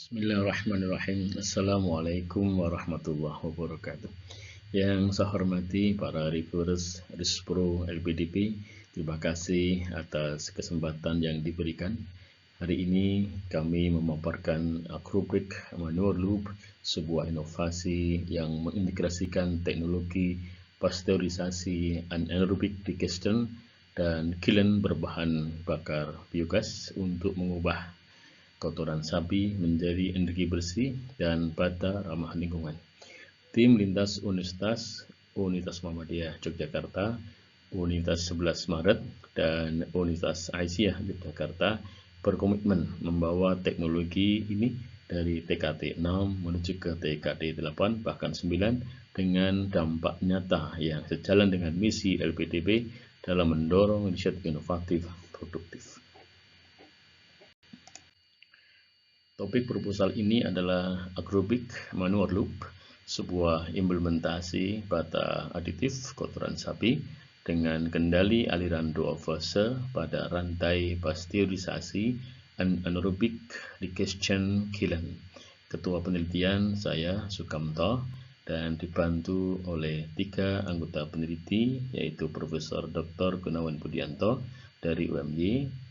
Bismillahirrahmanirrahim. Assalamualaikum warahmatullahi wabarakatuh. Yang saya hormati para reviewers Rispro LPDP, terima kasih atas kesempatan yang diberikan. Hari ini kami memaparkan rubrik Manure Loop, sebuah inovasi yang mengintegrasikan teknologi pasteurisasi anaerobic digestion dan kiln berbahan bakar biogas untuk mengubah kotoran sapi menjadi energi bersih dan bata ramah lingkungan. Tim lintas Universitas Muhammadiyah Yogyakarta, Universitas 11 Maret, dan Universitas Aisyah Yogyakarta berkomitmen membawa teknologi ini dari TKT 6 menuju ke TKT 8 bahkan 9 dengan dampak nyata yang sejalan dengan misi LPDP dalam mendorong riset inovatif produktif. Topik proposal ini adalah Agrobik Manure Loop, sebuah implementasi bata aditif kotoran sapi dengan kendali aliran dua fase pada rantai pasteurisasi anaerobic digestion kiln. Ketua penelitian saya Sukamto dan dibantu oleh 3 anggota peneliti, yaitu Profesor Dr. Gunawan Budianto dari UMY,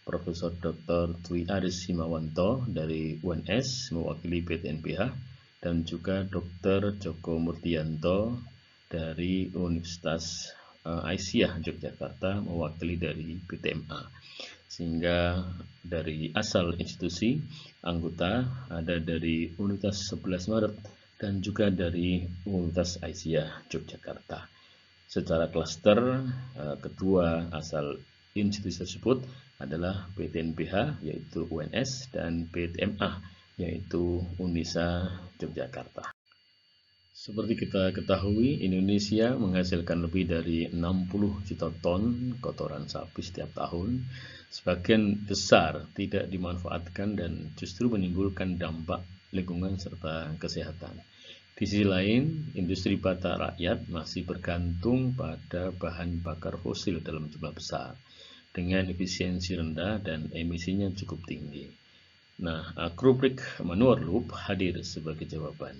Profesor Dr. Dwi Aris Himawanto dari UNS mewakili PTNBH, dan juga Dr. Joko Murtianto dari Universitas Aisyah Yogyakarta mewakili dari PTMA. Sehingga dari asal institusi anggota ada dari Universitas 11 Maret dan juga dari Universitas Aisyah Yogyakarta. Secara klaster, kedua asal institusi tersebut adalah PTNBH yaitu UNS dan PTMA yaitu Unisa Yogyakarta. Seperti kita ketahui, Indonesia menghasilkan lebih dari 60 juta ton kotoran sapi setiap tahun. Sebagian besar tidak dimanfaatkan dan justru menimbulkan dampak lingkungan serta kesehatan. Di sisi lain, industri bata rakyat masih bergantung pada bahan bakar fosil dalam jumlah besar, dengan efisiensi rendah dan emisinya cukup tinggi. Nah, Agrobik Manure Loop hadir sebagai jawaban.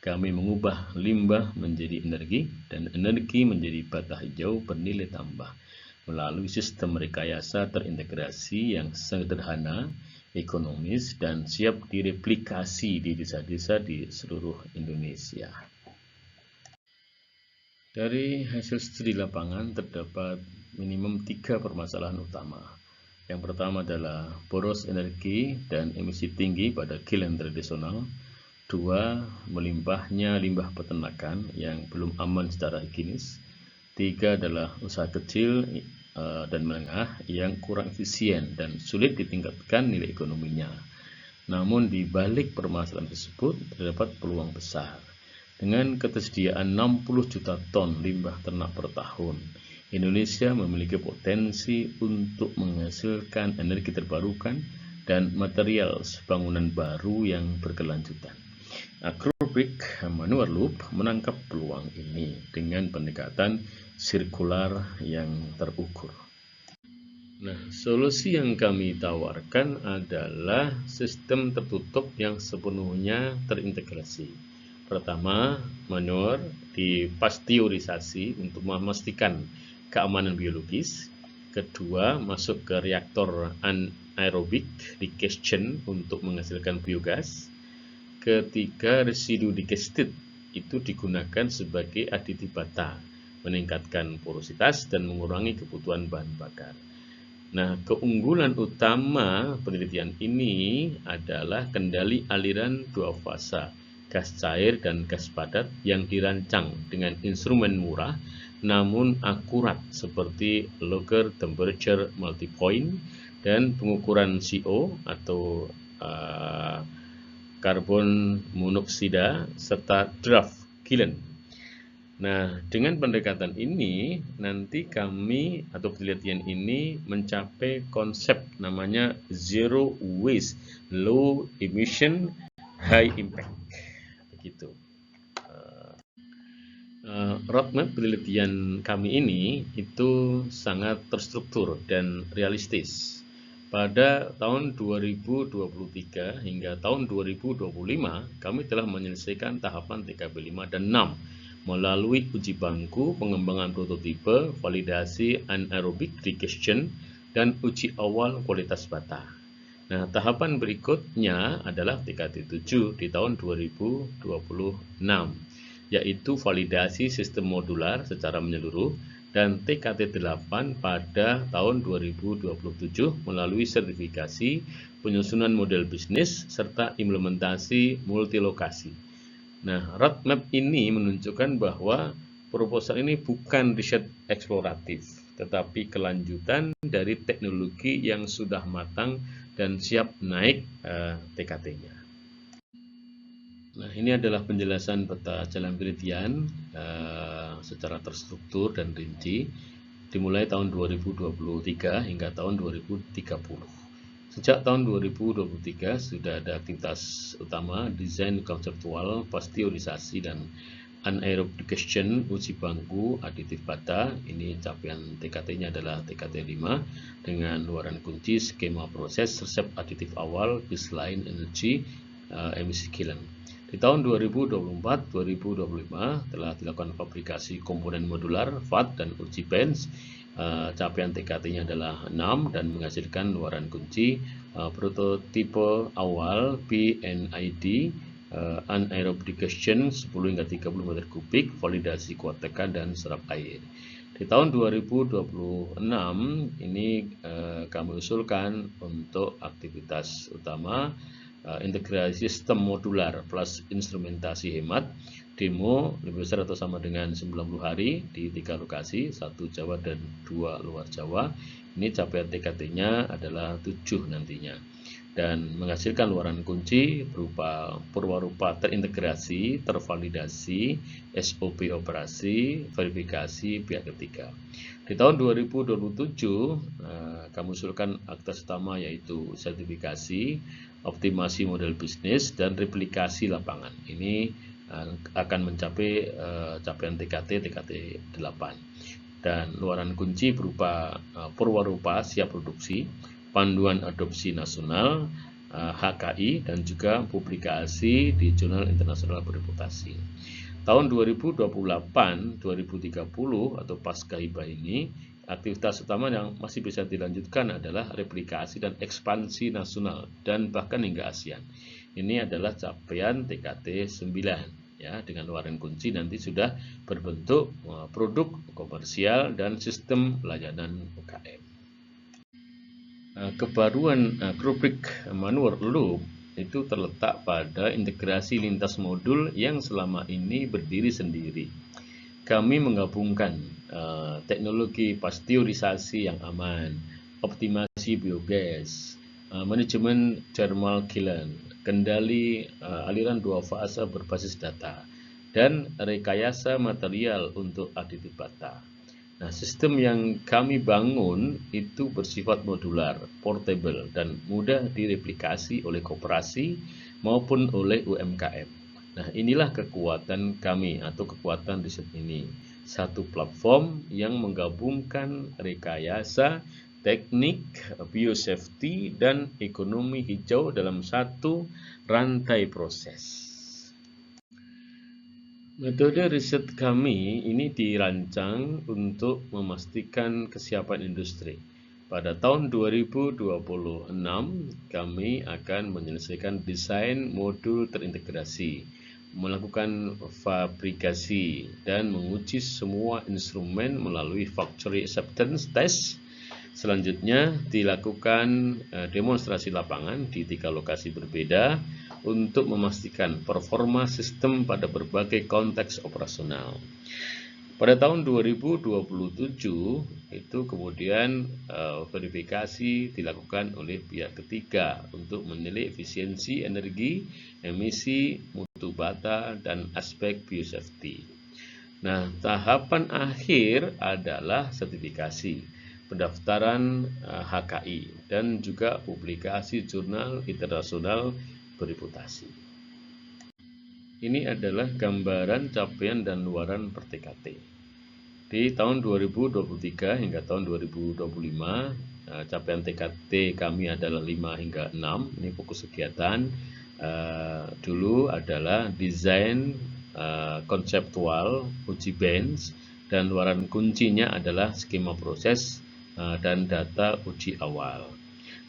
Kami mengubah limbah menjadi energi dan energi menjadi bata hijau bernilai tambah melalui sistem rekayasa terintegrasi yang sederhana, ekonomis, dan siap direplikasi di desa-desa di seluruh Indonesia. Dari hasil studi lapangan terdapat minimum 3 permasalahan utama. Yang pertama adalah boros energi dan emisi tinggi pada kiln tradisional. 2. Melimpahnya limbah peternakan yang belum aman secara higienis. 3 adalah usaha kecil dan menengah yang kurang efisien dan sulit ditingkatkan nilai ekonominya. Namun di balik permasalahan tersebut terdapat peluang besar. Dengan ketersediaan 60 juta ton limbah ternak per tahun, Indonesia memiliki potensi untuk menghasilkan energi terbarukan dan material bangunan baru yang berkelanjutan. Agrobik Manure Loop menangkap peluang ini dengan pendekatan sirkular yang terukur. Nah, solusi yang kami tawarkan adalah sistem tertutup yang sepenuhnya terintegrasi. Pertama, manure dipasteurisasi untuk memastikan keamanan biologis. Kedua, masuk ke reaktor anaerobic digestion untuk menghasilkan biogas. Ketiga, residu digested itu digunakan sebagai aditif bata, meningkatkan porositas dan mengurangi kebutuhan bahan bakar. Nah, keunggulan utama penelitian ini adalah kendali aliran dua fasa, gas cair dan gas padat, yang dirancang dengan instrumen murah namun akurat seperti Logger Temperature Multipoint dan pengukuran CO atau karbon monoksida serta draft kiln. Nah, dengan pendekatan ini nanti kami atau penelitian ini mencapai konsep namanya zero waste, low emission, high impact. Begitu. Roadmap penelitian kami ini itu sangat terstruktur dan realistis. Pada tahun 2023 hingga tahun 2025, kami telah menyelesaikan tahapan TKB 5 dan 6 melalui uji bangku, pengembangan prototipe, validasi anaerobic digestion, dan uji awal kualitas bata. Nah, tahapan berikutnya adalah TKT 7 di tahun 2026, yaitu validasi sistem modular secara menyeluruh, dan TKT 8 pada tahun 2027 melalui sertifikasi penyusunan model bisnis serta implementasi multilokasi. Nah, roadmap ini menunjukkan bahwa proposal ini bukan riset eksploratif, tetapi kelanjutan dari teknologi yang sudah matang dan siap naik TKT-nya. Nah, ini adalah penjelasan peta jalan penelitian secara terstruktur dan rinci dimulai tahun 2023 hingga tahun 2030. Sejak tahun 2023 sudah ada aktivitas utama desain konseptual, pasteurisasi dan anaerobic digestion, uji bangku, aditif bata. Ini capaian TKT-nya adalah TKT 5 dengan luaran kunci, skema proses, resep aditif awal, baseline energi, emisi kilang. Di tahun 2024-2025 telah dilakukan fabrikasi komponen modular, VAT, dan uji bench. Capaian TKT-nya adalah 6 dan menghasilkan luaran kunci, prototipe awal PNID, anaerobic digestion 10 hingga 30 meter kubik, validasi kuat tekan dan serap air. Di tahun 2026 ini kami usulkan untuk aktivitas utama integrasi sistem modular plus instrumentasi hemat, demo lebih besar atau sama dengan 90 hari di 3 lokasi, 1 Jawa dan 2 luar Jawa. Ini capaian TKT-nya adalah 7 nantinya, dan menghasilkan luaran kunci berupa purwarupa terintegrasi, tervalidasi, SOP operasi, verifikasi pihak ketiga. Di tahun 2027 kami usulkan aktivitas utama yaitu sertifikasi, optimasi model bisnis, dan replikasi lapangan. Ini akan mencapai capaian TKT 8. Dan luaran kunci berupa purwarupa siap produksi, panduan adopsi nasional, HKI, dan juga publikasi di jurnal internasional bereputasi. Tahun 2028-2030 atau pasca hibah ini, aktivitas utama yang masih bisa dilanjutkan adalah replikasi dan ekspansi nasional dan bahkan hingga ASEAN. Ini adalah capaian TKT 9 ya, dengan luaran kunci nanti sudah berbentuk produk komersial dan sistem layanan UKM. Kebaruan rubrik manual loop itu terletak pada integrasi lintas modul yang selama ini berdiri sendiri. Kami menggabungkan teknologi pasteurisasi yang aman, optimasi biogas, manajemen thermal kiln, kendali aliran 2 fase berbasis data, dan rekayasa material untuk aditif bata. Nah, sistem yang kami bangun itu bersifat modular, portable, dan mudah direplikasi oleh koperasi maupun oleh UMKM. Nah, inilah kekuatan kami atau kekuatan riset ini. Satu platform yang menggabungkan rekayasa, teknik, biosafety, dan ekonomi hijau dalam satu rantai proses. Metode riset kami ini dirancang untuk memastikan kesiapan industri. Pada tahun 2026, kami akan menyelesaikan desain modul terintegrasi, melakukan fabrikasi, dan menguji semua instrumen melalui factory acceptance test. Selanjutnya dilakukan demonstrasi lapangan di 3 lokasi berbeda untuk memastikan performa sistem pada berbagai konteks operasional. Pada tahun 2027 itu kemudian verifikasi dilakukan oleh pihak ketiga untuk menilai efisiensi energi, emisi, mutu bata, dan aspek biosafety. Nah, tahapan akhir adalah sertifikasi, pendaftaran HKI, dan juga publikasi jurnal internasional bereputasi. Ini adalah gambaran capaian dan luaran per TKT. Di tahun 2023 hingga tahun 2025, capaian TKT kami adalah 5 hingga 6. Ini fokus kegiatan. Dulu adalah desain konseptual, uji bench, dan luaran kuncinya adalah skema proses dan data uji awal.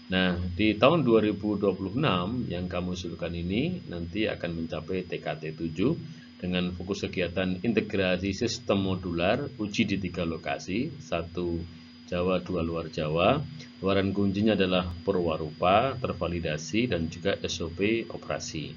Nah, di tahun 2026 yang kami usulkan ini nanti akan mencapai TKT 7 dengan fokus kegiatan integrasi sistem modular, uji di 3 lokasi, 1 Jawa, 2 luar Jawa. Luaran kuncinya adalah perwarupa, tervalidasi, dan juga SOP operasi.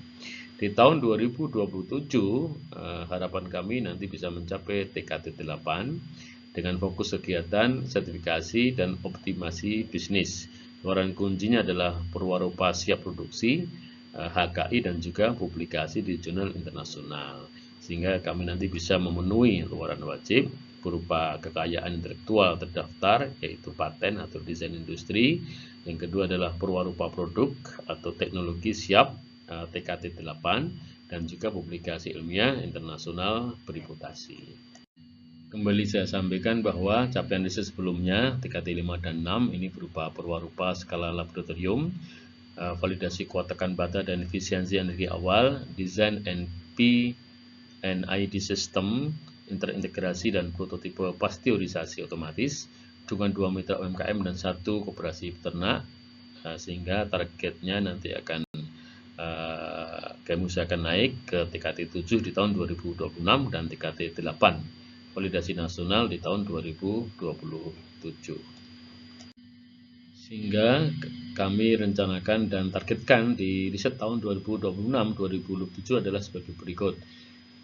Di tahun 2027, harapan kami nanti bisa mencapai TKT 8 dengan fokus kegiatan sertifikasi dan optimasi bisnis. Luaran kuncinya adalah perwarupa siap produksi, HKI, dan juga publikasi di jurnal internasional. Sehingga kami nanti bisa memenuhi luaran wajib berupa kekayaan intelektual terdaftar, yaitu paten atau desain industri. Yang kedua adalah perwarupa produk atau teknologi siap, TKT 8, dan juga publikasi ilmiah internasional bereputasi. Kembali saya sampaikan bahwa capaian riset sebelumnya TKT 5 dan 6 ini berupa perwarupa skala laboratorium, validasi kuat tekan bata dan efisiensi energi awal, desain NP&ID system, terintegrasi dan prototipe pasteurisasi otomatis, dukungan 2 mitra UMKM dan 1 koperasi peternak, sehingga targetnya nanti akan kami usahakan naik ke TKT 7 di tahun 2026 dan TKT 8 validasi nasional di tahun 2027. Sehingga kami rencanakan dan targetkan di riset tahun 2026-2027 adalah sebagai berikut.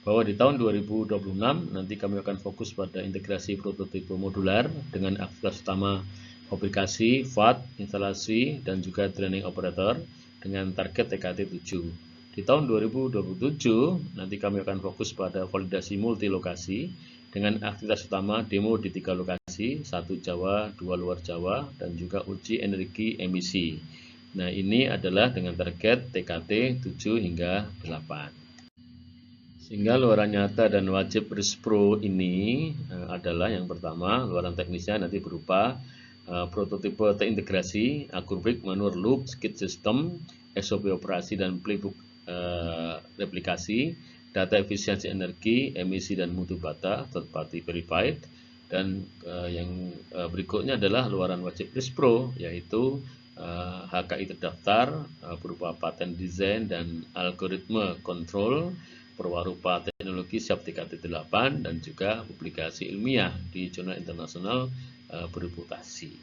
Bahwa di tahun 2026 nanti kami akan fokus pada integrasi prototipe modular dengan aktivitas utama fabrikasi, VAT, instalasi, dan juga training operator dengan target TKT 7. Di tahun 2027 nanti kami akan fokus pada validasi multi lokasi dengan aktivitas utama demo di 3 lokasi, 1 Jawa, 2 luar Jawa, dan juga uji energi emisi. Nah, ini adalah dengan target TKT 7 hingga 8. Sehingga luaran nyata dan wajib rispro ini adalah yang pertama, luaran teknisnya nanti berupa prototipe terintegrasi, agrobrik, manual loop, skid system, SOP operasi dan playbook replikasi, data efisiensi energi, emisi dan mutu bata, third party verified, dan yang berikutnya adalah luaran wajib rispro, yaitu HKI terdaftar berupa paten desain dan algoritma kontrol, perwarupa teknologi siap TKT 8, dan juga publikasi ilmiah di jurnal internasional bereputasi.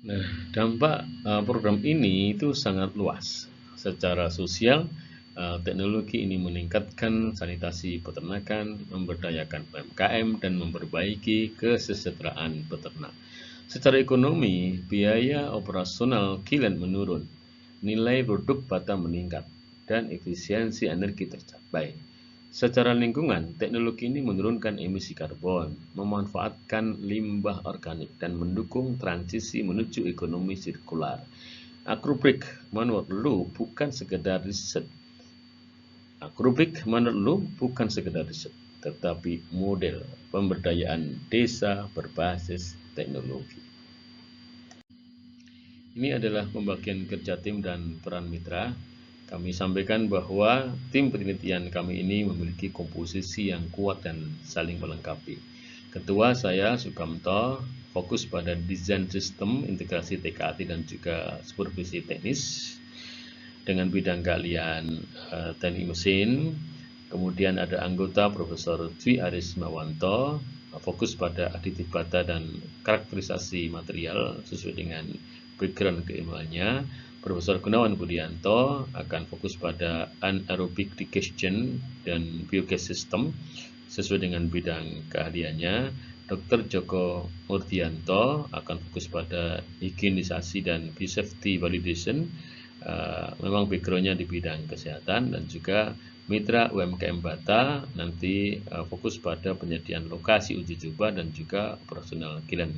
Nah, dampak program ini itu sangat luas. Secara sosial, teknologi ini meningkatkan sanitasi peternakan, memberdayakan UMKM, dan memperbaiki kesejahteraan peternak. Secara ekonomi, biaya operasional kilen menurun, nilai produk bata meningkat, dan efisiensi energi tercapai. Secara lingkungan, teknologi ini menurunkan emisi karbon, memanfaatkan limbah organik, dan mendukung transisi menuju ekonomi sirkular. Agrobrik manual loop bukan sekedar riset. Agrobrik manual loop bukan sekedar riset, tetapi model pemberdayaan desa berbasis teknologi. Ini adalah pembagian kerja tim dan peran mitra. Kami sampaikan bahwa tim penelitian kami ini memiliki komposisi yang kuat dan saling melengkapi. Ketua saya, Sukamto, fokus pada desain sistem, integrasi TKT, dan juga supervisi teknis dengan bidang keahlian teknik mesin. Kemudian ada anggota Profesor Dwi Aris Mawanto, fokus pada aditif bata dan karakterisasi material sesuai dengan background keilmuannya. Profesor Gunawan Budianto akan fokus pada anaerobic digestion dan biogas system sesuai dengan bidang keahliannya. Dr. Joko Murdianto akan fokus pada higienisasi dan biosafety validation, memang backgroundnya di bidang kesehatan, dan juga mitra UMKM Bata nanti fokus pada penyediaan lokasi uji coba dan juga operasional kilen.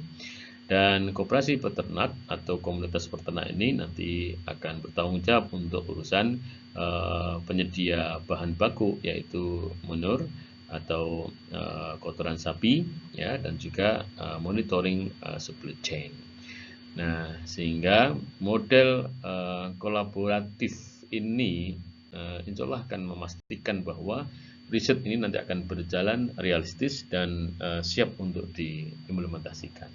Dan koperasi peternak atau komunitas peternak ini nanti akan bertanggung jawab untuk urusan penyedia bahan baku, yaitu manure, atau kotoran sapi, ya, dan juga monitoring supply chain. Nah, sehingga model kolaboratif ini insya Allah akan memastikan bahwa riset ini nanti akan berjalan realistis dan siap untuk diimplementasikan.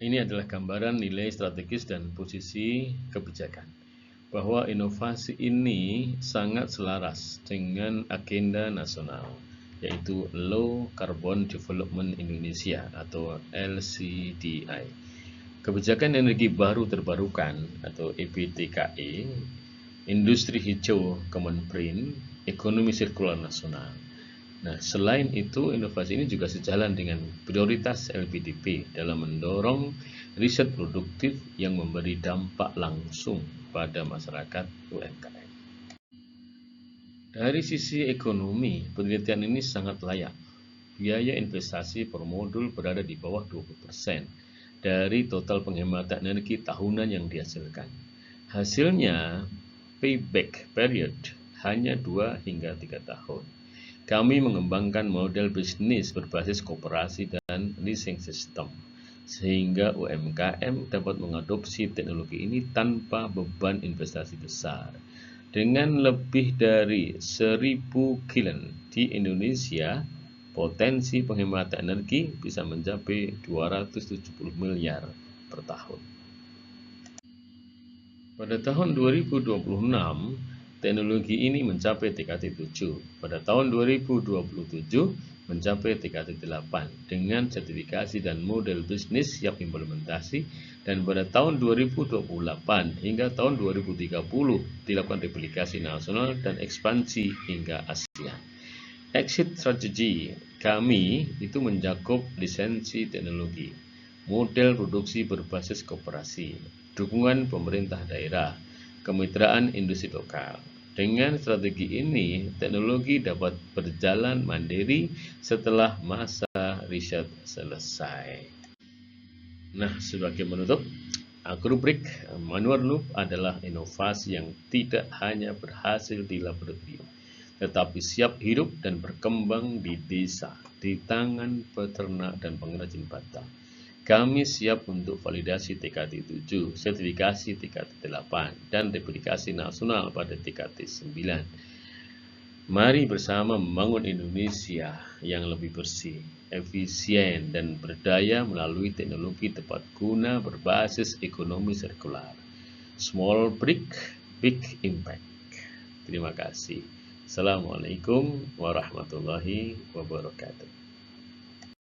Ini adalah gambaran nilai strategis dan posisi kebijakan, bahwa inovasi ini sangat selaras dengan agenda nasional, yaitu Low Carbon Development Indonesia atau LCDI. Kebijakan energi baru terbarukan atau EBTKE, industri hijau Kemenperin, ekonomi sirkular nasional. Nah, selain itu, inovasi ini juga sejalan dengan prioritas LPDP dalam mendorong riset produktif yang memberi dampak langsung pada masyarakat UMKM. Dari sisi ekonomi, penelitian ini sangat layak. Biaya investasi per modul berada di bawah 20% dari total penghematan energi tahunan yang dihasilkan. Hasilnya, payback period hanya 2 hingga 3 tahun. Kami mengembangkan model bisnis berbasis koperasi dan leasing system, sehingga UMKM dapat mengadopsi teknologi ini tanpa beban investasi besar. Dengan lebih dari 1.000 kiln di Indonesia, potensi penghematan energi bisa mencapai 270 miliar per tahun. Pada tahun 2026, teknologi ini mencapai TKT 7. Pada tahun 2027 mencapai TKT 8 dengan sertifikasi dan model bisnis siap implementasi, dan pada tahun 2028 hingga tahun 2030 dilakukan replikasi nasional dan ekspansi hingga Asia. Exit strategy kami itu mencakup lisensi teknologi, model produksi berbasis koperasi, dukungan pemerintah daerah, kemitraan industri lokal. Dengan strategi ini, teknologi dapat berjalan mandiri setelah masa riset selesai. Nah, sebagai penutup, Agrobrik Manure Loop adalah inovasi yang tidak hanya berhasil di laboratorium, tetapi siap hidup dan berkembang di desa, di tangan peternak dan pengrajin batang. Kami siap untuk validasi TKT 7, sertifikasi TKT 8, dan replikasi nasional pada TKT 9. Mari bersama membangun Indonesia yang lebih bersih, efisien, dan berdaya melalui teknologi tepat guna berbasis ekonomi sirkular. Small brick, big impact. Terima kasih. Assalamualaikum warahmatullahi wabarakatuh.